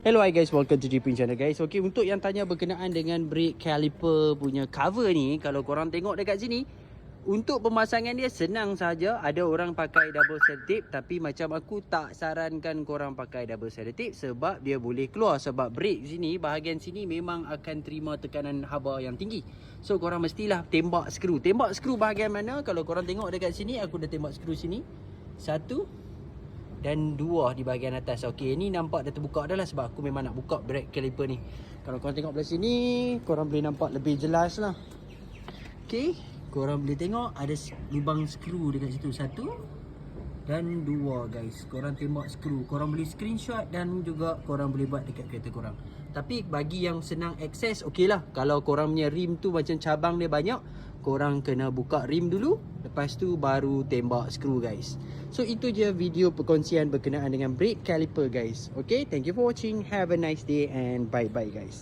Hello hi guys, welcome to GP channel guys. Okay, untuk yang tanya berkenaan dengan brake caliper punya cover ni, kalau korang tengok dekat sini, untuk pemasangan dia senang saja. Ada orang pakai double selotip, tapi macam aku tak sarankan korang pakai double selotip sebab dia boleh keluar. Sebab brake sini, bahagian sini memang akan terima tekanan haba yang tinggi. So korang mestilah tembak skru. Tembak skru bahagian mana? Kalau korang tengok dekat sini, aku dah tembak skru sini. Satu dan dua di bahagian atas. Okey, ni nampak dah terbuka dah lah sebab aku memang nak buka brake caliper ni. Kalau korang tengok belah sini, korang boleh nampak lebih jelas lah. Okey, korang boleh tengok ada lubang skru dekat situ. Satu dan dua guys. Korang tembak skru. Korang boleh screenshot dan juga korang boleh buat dekat kereta korang. Tapi bagi yang senang akses, okey lah. Kalau korang punya rim tu macam cabang dia banyak, korang kena buka rim dulu, lepas tu baru tembak skru guys. So itu je video perkongsian berkenaan dengan brake caliper guys. Okay, thank you for watching. Have a nice day and bye bye guys.